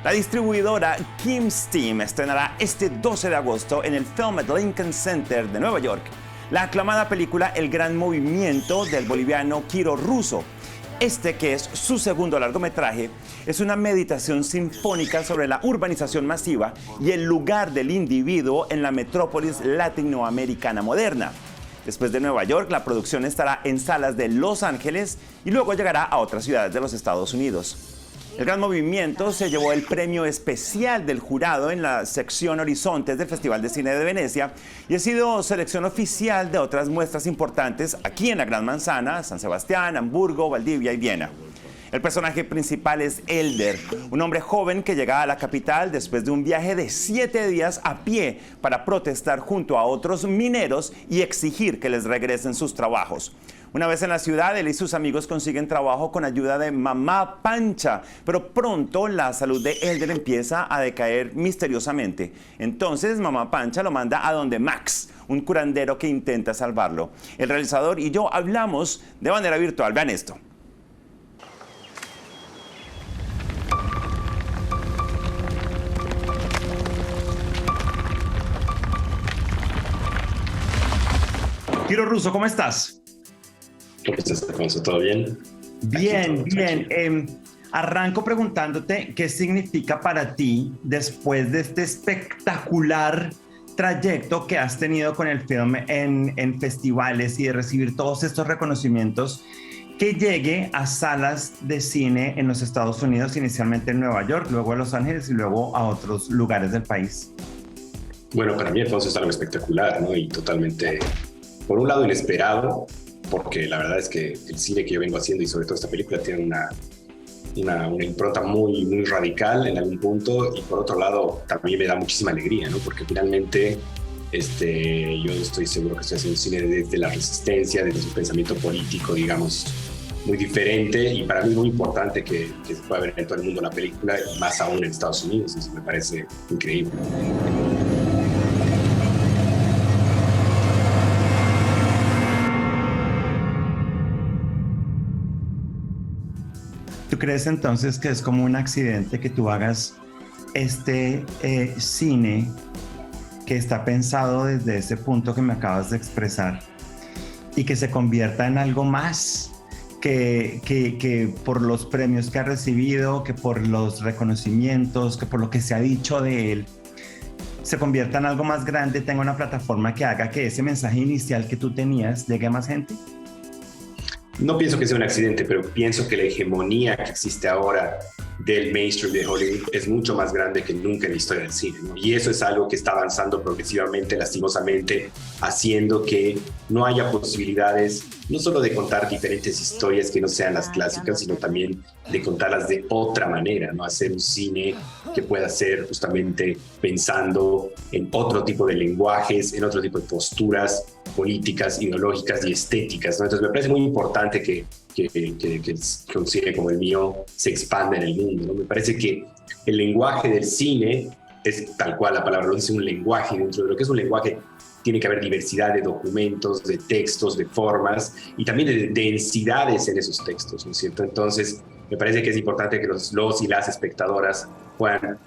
La distribuidora Kim Steam estrenará este 12 de agosto en el Film at Lincoln Center de Nueva York la aclamada película El Gran Movimiento del boliviano Quiro Russo. Este, que es su segundo largometraje, es una meditación sinfónica sobre la urbanización masiva y el lugar del individuo en la metrópolis latinoamericana moderna. Después de Nueva York, la producción estará en salas de Los Ángeles y luego llegará a otras ciudades de los Estados Unidos. El Gran Movimiento se llevó el premio especial del jurado en la sección Horizontes del Festival de Cine de Venecia y ha sido selección oficial de otras muestras importantes aquí en la Gran Manzana, San Sebastián, Hamburgo, Valdivia y Viena. El personaje principal es Elder, un hombre joven que llega a la capital después de un viaje de 7 días a pie para protestar junto a otros mineros y exigir que les regresen sus trabajos. Una vez en la ciudad, él y sus amigos consiguen trabajo con ayuda de Mamá Pancha, pero pronto la salud de Elder empieza a decaer misteriosamente. Entonces, Mamá Pancha lo manda a donde Max, un curandero que intenta salvarlo. El realizador y yo hablamos de manera virtual. Vean esto. Quiro Russo, ¿cómo estás? ¿Cómo estás, Alfonso? ¿Todo bien? Bien, bien. Arranco preguntándote qué significa para ti, después de este espectacular trayecto que has tenido con el film en festivales y de recibir todos estos reconocimientos, que llegue a salas de cine en los Estados Unidos, inicialmente en Nueva York, luego a Los Ángeles y luego a otros lugares del país. Bueno, para mí, Alfonso, es algo espectacular, ¿no? Y totalmente, por un lado, inesperado, porque la verdad es que el cine que yo vengo haciendo y sobre todo esta película tiene una impronta muy radical en algún punto, y por otro lado también me da muchísima alegría, ¿no? Porque finalmente yo estoy seguro que estoy haciendo cine desde la resistencia, desde su pensamiento político, digamos, muy diferente, y para mí es muy importante que se pueda ver en todo el mundo la película, y más aún en Estados Unidos. Eso me parece increíble. ¿Tú crees entonces que es como un accidente que tú hagas este cine que está pensado desde ese punto que me acabas de expresar y que se convierta en algo más que por los premios que ha recibido, que por los reconocimientos, que por lo que se ha dicho de él, se convierta en algo más grande, tenga una plataforma que haga que ese mensaje inicial que tú tenías llegue a más gente? No pienso que sea un accidente, pero pienso que la hegemonía que existe ahora del mainstream de Hollywood es mucho más grande que nunca en la historia del cine, ¿no? Y eso es algo que está avanzando progresivamente, lastimosamente, haciendo que no haya posibilidades no solo de contar diferentes historias que no sean las clásicas, sino también de contarlas de otra manera, ¿no? Hacer un cine que pueda ser justamente pensando en otro tipo de lenguajes, en otro tipo de posturas políticas, ideológicas y estéticas, ¿no? Entonces me parece muy importante que un cine como el mío se expanda en el mundo, ¿no? Me parece que el lenguaje del cine es tal cual la palabra lo dice, un lenguaje. Dentro de lo que es un lenguaje tiene que haber diversidad de documentos, de textos, de formas y también de densidades en esos textos, ¿no es cierto? Entonces me parece que es importante que los y las espectadoras puedan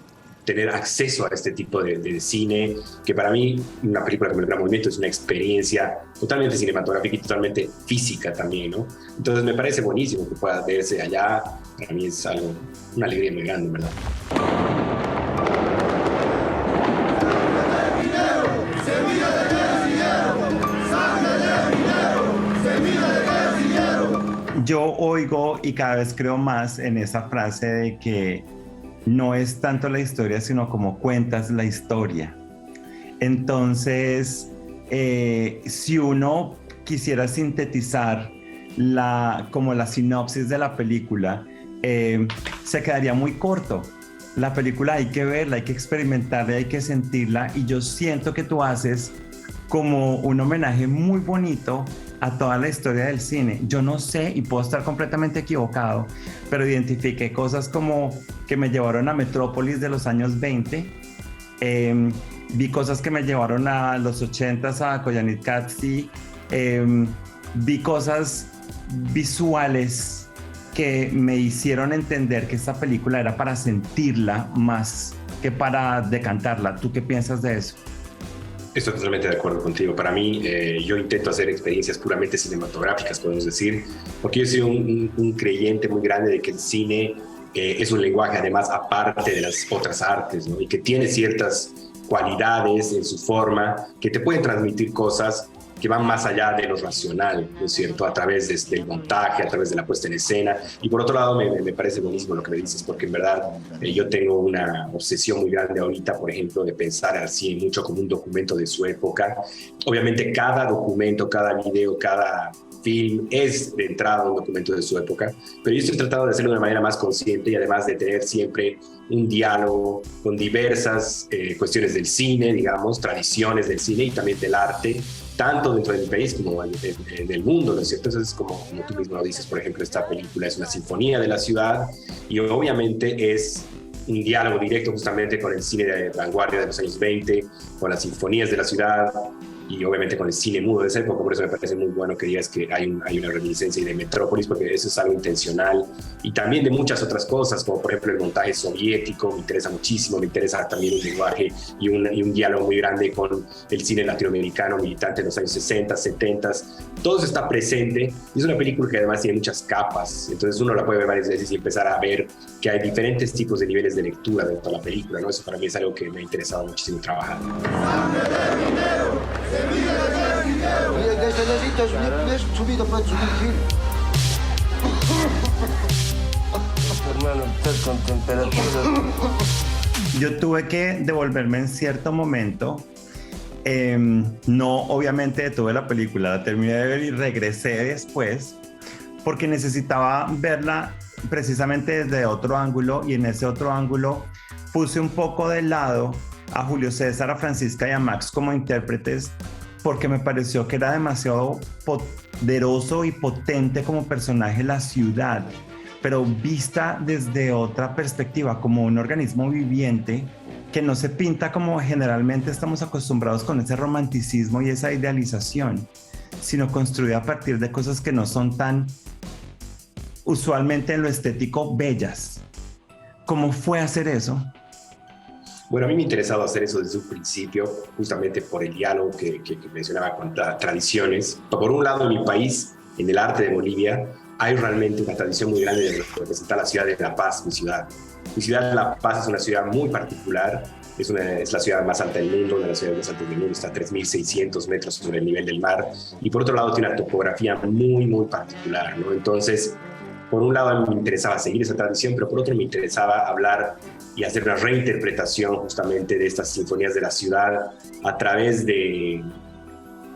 tener acceso a este tipo de cine, que para mí una película como El Gran Movimiento es una experiencia totalmente cinematográfica y totalmente física también, ¿no? Entonces me parece buenísimo que pueda verse allá. Para mí es algo, una alegría muy grande, ¿verdad? Yo oigo y cada vez creo más en esa frase de que no es tanto la historia, sino como cuentas la historia. Entonces, si uno quisiera sintetizar como la sinopsis de la película, se quedaría muy corto. La película hay que verla, hay que experimentarla, hay que sentirla, y yo siento que tú haces como un homenaje muy bonito a toda la historia del cine. Yo no sé, y puedo estar completamente equivocado, pero identifiqué cosas como que me llevaron a Metrópolis de los años 20, vi cosas que me llevaron a los 80s, a Koyaanisqatsi, vi cosas visuales que me hicieron entender que esta película era para sentirla más que para decantarla. ¿Tú qué piensas de eso? Estoy totalmente de acuerdo contigo. Para mí, yo intento hacer experiencias puramente cinematográficas, podemos decir, porque yo soy un creyente muy grande de que el cine es un lenguaje, además, aparte de las otras artes, ¿no? Y que tiene ciertas cualidades en su forma que te pueden transmitir cosas que van más allá de lo racional, ¿no es cierto? A través del montaje, a través de la puesta en escena. Y por otro lado, me parece buenísimo lo que me dices, porque en verdad yo tengo una obsesión muy grande ahorita, por ejemplo, de pensar al cine mucho como un documento de su época. Obviamente cada documento, cada video, cada film es de entrada un documento de su época, pero yo estoy tratando de hacerlo de una manera más consciente y además de tener siempre un diálogo con diversas cuestiones del cine, digamos, tradiciones del cine y también del arte, tanto dentro del país como en el mundo, ¿no es cierto? Entonces, como tú mismo lo dices, por ejemplo, esta película es una sinfonía de la ciudad y obviamente es un diálogo directo justamente con el cine de vanguardia de los años 20, con las sinfonías de la ciudad y obviamente con el cine mudo de esa época. Por eso me parece muy bueno que digas que hay una reminiscencia de Metrópolis, porque eso es algo intencional, y también de muchas otras cosas, como por ejemplo el montaje soviético, me interesa muchísimo, me interesa también un lenguaje y un diálogo muy grande con el cine latinoamericano militante de los años 60, 70, todo eso está presente, y es una película que además tiene muchas capas, entonces uno la puede ver varias veces y empezar a ver que hay diferentes tipos de niveles de lectura dentro de la película, ¿no? Eso para mí es algo que me ha interesado muchísimo trabajar. Yo tuve que devolverme en cierto momento. No, obviamente detuve la película, la terminé de ver y regresé después porque necesitaba verla precisamente desde otro ángulo, y en ese otro ángulo puse un poco de lado a Julio César, a Francisca y a Max como intérpretes, porque me pareció que era demasiado poderoso y potente como personaje la ciudad, pero vista desde otra perspectiva, como un organismo viviente que no se pinta como generalmente estamos acostumbrados con ese romanticismo y esa idealización, sino construida a partir de cosas que no son tan usualmente en lo estético bellas. ¿Cómo fue hacer eso? Bueno, a mí me ha interesado hacer eso desde un principio, justamente por el diálogo que mencionaba con tradiciones. Por un lado, en mi país, en el arte de Bolivia, hay realmente una tradición muy grande de representar la ciudad de La Paz, mi ciudad. Mi ciudad, La Paz, es una ciudad muy particular. Es la ciudad más alta del mundo, una de las ciudades más altas del mundo, está a 3.600 metros sobre el nivel del mar. Y por otro lado, tiene una topografía muy, muy particular, ¿no? Entonces, por un lado, a mí me interesaba seguir esa tradición, pero por otro me interesaba hablar y hacer una reinterpretación justamente de estas sinfonías de la ciudad a través de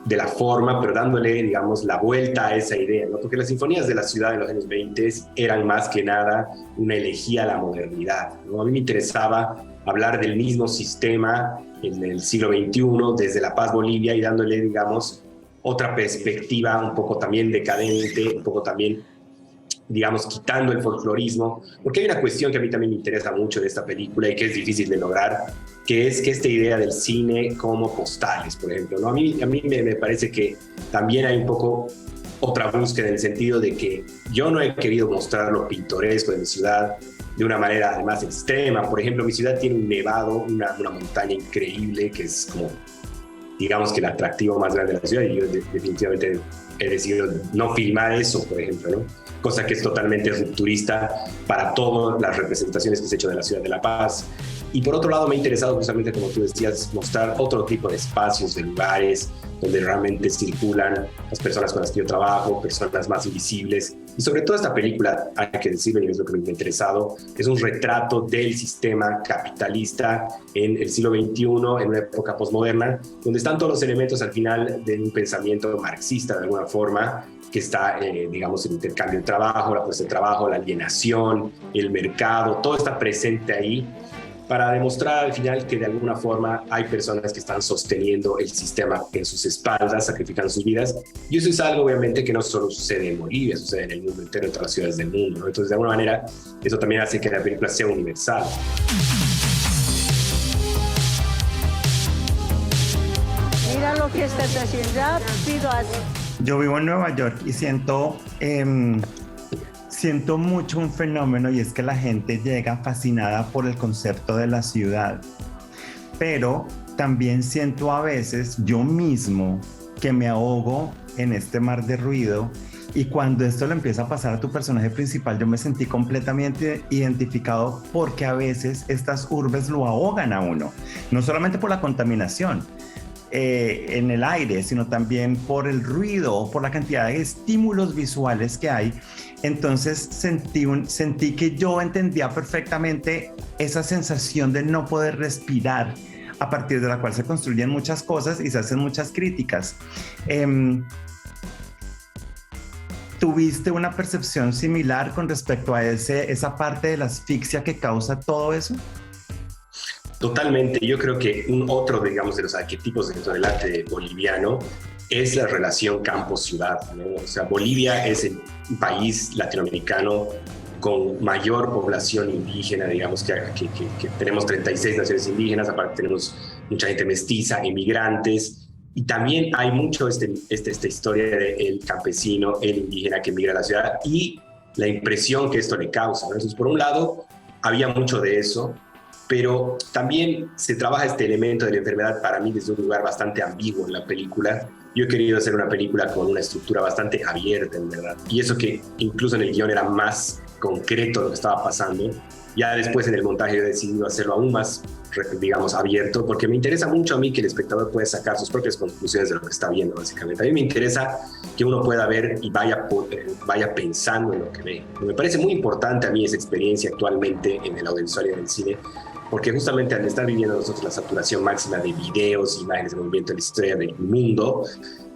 la forma, pero dándole, digamos, la vuelta a esa idea, ¿no? Porque las sinfonías de la ciudad en los años 20 eran más que nada una elegía a la modernidad, ¿no? A mí me interesaba hablar del mismo sistema en el siglo XXI, desde La Paz, Bolivia, y dándole, digamos, otra perspectiva un poco también decadente, un poco también, digamos, quitando el folclorismo, porque hay una cuestión que a mí también me interesa mucho de esta película y que es difícil de lograr, que es que esta idea del cine como postales, por ejemplo, ¿no? A mí me parece que también hay un poco otra búsqueda en el sentido de que yo no he querido mostrar lo pintoresco de mi ciudad de una manera además extrema. Por ejemplo, mi ciudad tiene un nevado, una montaña increíble que es como, digamos, que el atractivo más grande de la ciudad, y yo definitivamente he decidido no filmar eso, por ejemplo, ¿no? Cosa que es totalmente rupturista para todas las representaciones que se han hecho de la ciudad de La Paz. Y por otro lado me ha interesado justamente, como tú decías, mostrar otro tipo de espacios, de lugares donde realmente circulan las personas con las que yo trabajo, personas más invisibles. Y sobre todo esta película, hay que decirlo, y es lo que me ha interesado, es un retrato del sistema capitalista en el siglo XXI, en una época posmoderna, donde están todos los elementos al final de un pensamiento marxista de alguna forma, que está, digamos, el intercambio de trabajo, la puesta de trabajo, la alienación, el mercado, todo está presente ahí, para demostrar al final que de alguna forma hay personas que están sosteniendo el sistema en sus espaldas, sacrificando sus vidas. Y eso es algo obviamente que no solo sucede en Bolivia, sucede en el mundo entero, en todas las ciudades del mundo, ¿no? Entonces de alguna manera eso también hace que la película sea universal. Mira lo que estás haciendo, pido así. Yo vivo en Nueva York y siento siento mucho un fenómeno y es que la gente llega fascinada por el concepto de la ciudad, pero también siento a veces yo mismo que me ahogo en este mar de ruido, y cuando esto le empieza a pasar a tu personaje principal yo me sentí completamente identificado, porque a veces estas urbes lo ahogan a uno, no solamente por la contaminación en el aire, sino también por el ruido o por la cantidad de estímulos visuales que hay. Entonces sentí que yo entendía perfectamente esa sensación de no poder respirar, a partir de la cual se construyen muchas cosas y se hacen muchas críticas. ¿Tuviste una percepción similar con respecto a esa parte de la asfixia que causa todo eso? Totalmente. Yo creo que otro, digamos, de los arquetipos dentro del arte boliviano es la relación campo-ciudad, ¿no? O sea, Bolivia es el país latinoamericano con mayor población indígena, digamos, que tenemos 36 naciones indígenas, aparte tenemos mucha gente mestiza, inmigrantes, y también hay mucho esta historia del campesino, el indígena que migra a la ciudad y la impresión que esto le causa, ¿no? Entonces, por un lado, había mucho de eso, pero también se trabaja este elemento de la enfermedad para mí desde un lugar bastante ambiguo en la película. Yo he querido hacer una película con una estructura bastante abierta, en verdad, y eso que incluso en el guión era más concreto lo que estaba pasando. Ya después en el montaje he decidido hacerlo aún más, digamos, abierto, porque me interesa mucho a mí que el espectador pueda sacar sus propias conclusiones de lo que está viendo, básicamente. A mí me interesa que uno pueda ver y vaya pensando en lo que ve. Me parece muy importante a mí esa experiencia actualmente en el audiovisual y en el cine, porque justamente al estar viviendo nosotros la saturación máxima de videos, imágenes de movimiento en la historia del mundo,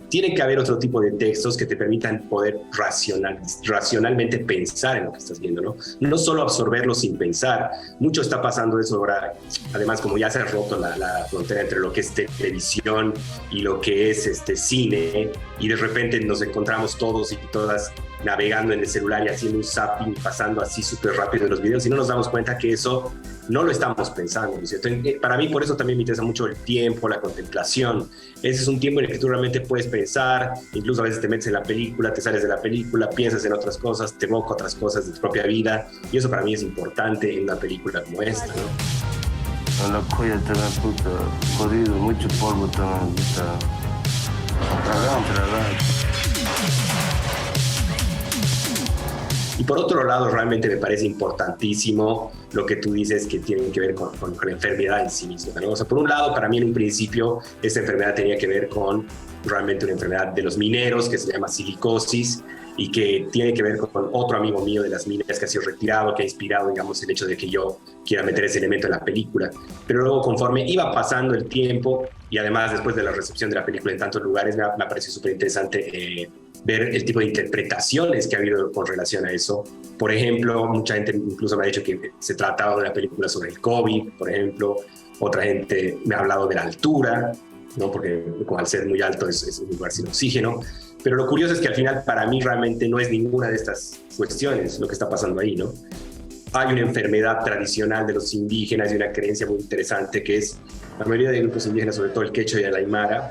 tiene que haber otro tipo de textos que te permitan poder racionalmente pensar en lo que estás viendo, ¿no? No solo absorberlo sin pensar. Mucho está pasando eso ahora. Además, como ya se ha roto la frontera entre lo que es televisión y lo que es cine, y de repente nos encontramos todos y todas navegando en el celular y haciendo un zapping, pasando así súper rápido los videos, y no nos damos cuenta que eso no lo estamos pensando, ¿no es cierto? Para mí, por eso también me interesa mucho el tiempo, la contemplación. Ese es un tiempo en el que tú realmente puedes pensar, incluso a veces te metes en la película, te sales de la película, piensas en otras cosas, te evoca otras cosas de tu propia vida, y eso para mí es importante en una película como esta, ¿no? A la cuya también, puta, jodido, mucho polvo también, puta. Y por otro lado, realmente me parece importantísimo lo que tú dices que tiene que ver con la enfermedad en sí misma, ¿no? O sea, por un lado, para mí en un principio, esta enfermedad tenía que ver con realmente una enfermedad de los mineros que se llama silicosis y que tiene que ver con otro amigo mío de las minas que ha sido retirado, que ha inspirado, digamos, el hecho de que yo quiera meter ese elemento en la película. Pero luego, conforme iba pasando el tiempo y además después de la recepción de la película en tantos lugares, me ha parecido súper interesante ver el tipo de interpretaciones que ha habido con relación a eso. Por ejemplo, mucha gente incluso me ha dicho que se trataba de una película sobre el COVID, por ejemplo. Otra gente me ha hablado de la altura, ¿no? Porque al ser muy alto es un lugar sin oxígeno. Pero lo curioso es que al final para mí realmente no es ninguna de estas cuestiones lo que está pasando ahí, ¿no? Hay una enfermedad tradicional de los indígenas y una creencia muy interesante que es la mayoría de grupos indígenas, sobre todo el quechua y el aymara,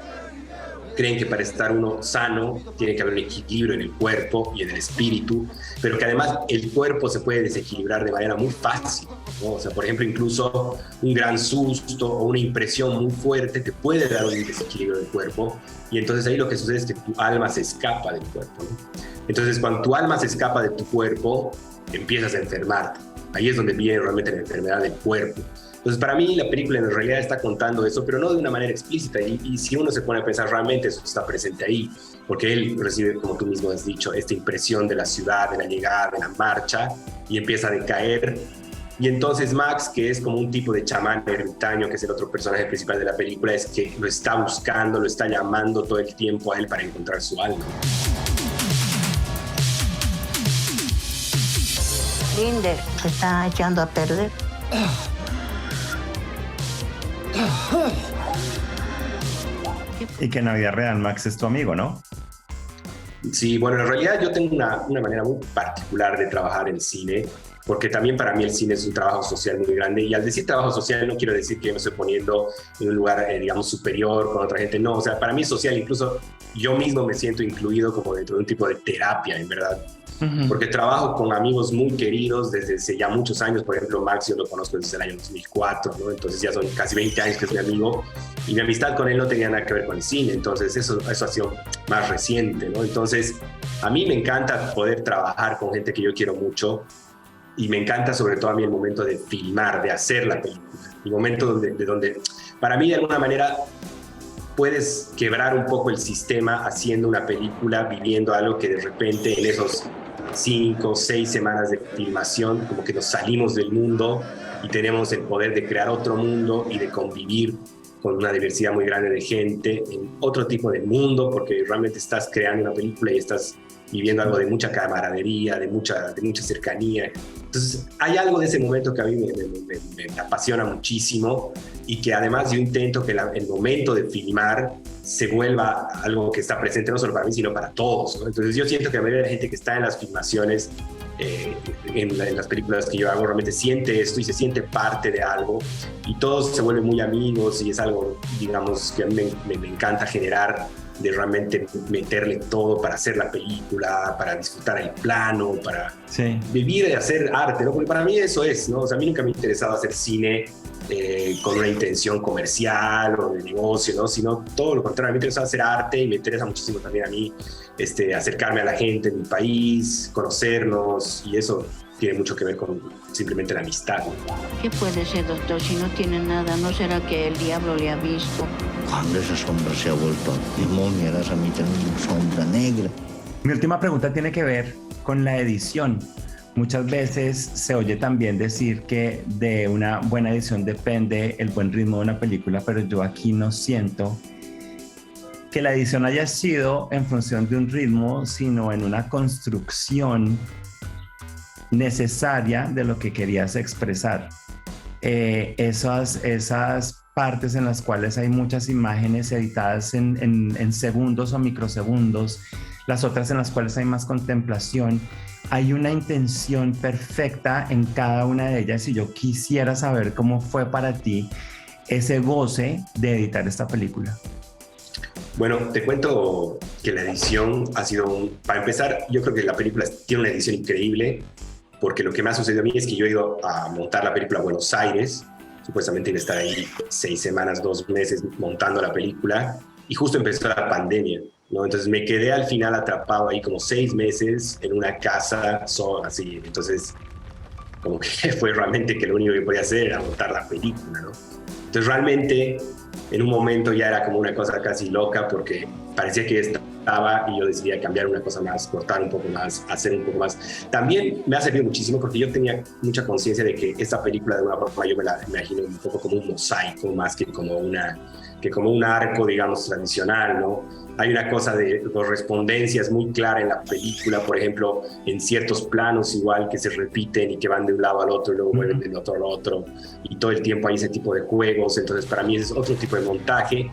creen que para estar uno sano tiene que haber un equilibrio en el cuerpo y en el espíritu, pero que además el cuerpo se puede desequilibrar de manera muy fácil, ¿no? O sea, por ejemplo, incluso un gran susto o una impresión muy fuerte te puede dar un desequilibrio del cuerpo, y entonces ahí lo que sucede es que tu alma se escapa del cuerpo, ¿no? Entonces, cuando tu alma se escapa de tu cuerpo, empiezas a enfermarte. Ahí es donde viene realmente la enfermedad del cuerpo. Entonces, para mí, la película en realidad está contando eso, pero no de una manera explícita. Y si uno se pone a pensar, realmente eso está presente ahí, porque él recibe, como tú mismo has dicho, esta impresión de la ciudad, de la llegada, de la marcha, y empieza a decaer. Y entonces Max, que es como un tipo de chamán ermitaño, que es el otro personaje principal de la película, es que lo está buscando, lo está llamando todo el tiempo a él para encontrar su alma. Linder, se está echando a perder. Y que en la vida real Max es tu amigo, ¿no? Sí, bueno, en realidad yo tengo una manera muy particular de trabajar en cine. porque también para mí el cine es un trabajo social muy grande, y al decir trabajo social no quiero decir que yo me estoy poniendo en un lugar, digamos, superior con otra gente, no, o sea, para mí es social, incluso yo mismo me siento incluido como dentro de un tipo de terapia, en verdad, porque trabajo con amigos muy queridos desde hace ya muchos años. Por ejemplo, Max yo lo conozco desde el año 2004, ¿no? Entonces ya son casi 20 años que es mi amigo, y mi amistad con él no tenía nada que ver con el cine, entonces eso ha sido más reciente, ¿no? Entonces a mí me encanta poder trabajar con gente que yo quiero mucho, y me encanta sobre todo a mí el momento de filmar, de hacer la película, el momento donde para mí de alguna manera puedes quebrar un poco el sistema haciendo una película, viviendo algo que de repente en esos 5 o 6 semanas de filmación como que nos salimos del mundo y tenemos el poder de crear otro mundo y de convivir con una diversidad muy grande de gente en otro tipo de mundo, porque realmente estás creando una película y estás viviendo algo de mucha camaradería, de mucha cercanía. Entonces hay algo de ese momento que a mí me apasiona muchísimo, y que además yo intento que el momento de filmar se vuelva algo que está presente no solo para mí, sino para todos, ¿no? Entonces yo siento que la mayoría de la gente que está en las filmaciones, en las películas que yo hago, realmente siente esto y se siente parte de algo, y todos se vuelven muy amigos, y es algo, digamos, que a mí me encanta generar, de realmente meterle todo para hacer la película, para disfrutar el plano, para vivir de hacer arte, ¿no? Porque para mí eso es, ¿no? O sea, a mí nunca me ha interesado hacer cine con una intención comercial o de negocio, ¿no? Sino todo lo contrario, a mí me interesa hacer arte, y me interesa muchísimo también a mí acercarme a la gente en mi país, conocernos, y eso tiene mucho que ver con simplemente la amistad, ¿no? ¿Qué puede ser, doctor, si no tiene nada? ¿No será que el diablo le ha visto? Cuando esa sombra se ha vuelto demonio, harás a mí también una sombra negra. Mi última pregunta tiene que ver con la edición. Muchas veces se oye también decir que de una buena edición depende el buen ritmo de una película, pero yo aquí no siento que la edición haya sido en función de un ritmo, sino en una construcción necesaria de lo que querías expresar. Esas partes en las cuales hay muchas imágenes editadas en segundos o microsegundos, las otras en las cuales hay más contemplación, hay una intención perfecta en cada una de ellas, y yo quisiera saber cómo fue para ti ese goce de editar esta película. Bueno, te cuento que la edición ha sido para empezar, yo creo que la película tiene una edición increíble, porque lo que me ha sucedido a mí es que yo he ido a montar la película a Buenos Aires, supuestamente iba a estar ahí 6 semanas, 2 meses montando la película, y justo empezó la pandemia, ¿no? Entonces me quedé al final atrapado ahí como 6 meses en una casa así. Entonces como que fue realmente que lo único que podía hacer era montar la película, ¿no? Entonces realmente en un momento ya era como una cosa casi loca, porque parecía que estaba, y yo decidía cambiar una cosa más, cortar un poco más, hacer un poco más. También me ha servido muchísimo porque yo tenía mucha conciencia de que esta película de una forma yo me la imagino un poco como un mosaico más que como un arco, digamos, tradicional, ¿no? Hay una cosa de correspondencias muy clara en la película, por ejemplo, en ciertos planos igual que se repiten y que van de un lado al otro y luego vuelven del otro al otro, y todo el tiempo hay ese tipo de juegos. Entonces para mí es otro tipo de montaje,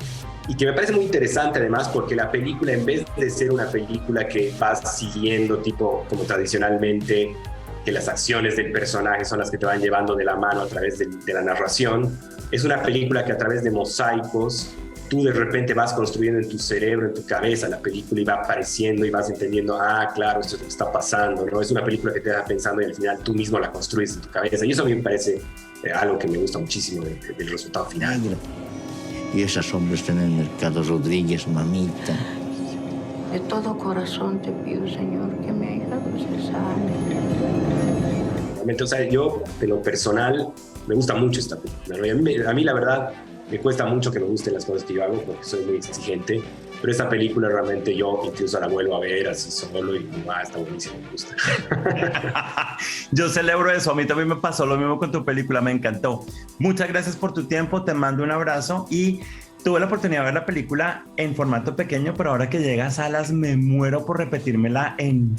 y que me parece muy interesante además, porque la película, en vez de ser una película que va siguiendo tipo como tradicionalmente, que las acciones del personaje son las que te van llevando de la mano a través de la narración, es una película que a través de mosaicos tú de repente vas construyendo en tu cerebro, en tu cabeza la película, y va apareciendo y vas entendiendo, claro, esto es lo que está pasando, ¿no? Es una película que te deja pensando y al final tú mismo la construyes en tu cabeza, y eso a mí me parece algo que me gusta muchísimo del resultado final. Negra. Y esa sombra está en el Mercado Rodríguez, mamita. De todo corazón te pido, Señor, que mi hija se sane. Realmente, o sea, yo, de lo personal, me gusta mucho esta película, ¿no? A mí la verdad, me cuesta mucho que me gusten las cosas que yo hago, porque soy muy exigente, pero esta película realmente yo incluso la vuelvo a ver así solo y está buenísimo, me gusta. Yo celebro eso, a mí también me pasó lo mismo con tu película, me encantó. Muchas gracias por tu tiempo, te mando un abrazo, y tuve la oportunidad de ver la película en formato pequeño, pero ahora que llega a salas me muero por repetírmela en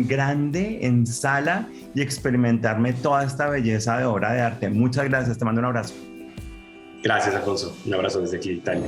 grande, en sala, y experimentarme toda esta belleza de obra de arte. Muchas gracias, te mando un abrazo. Gracias, Alfonso. Un abrazo desde aquí de Italia.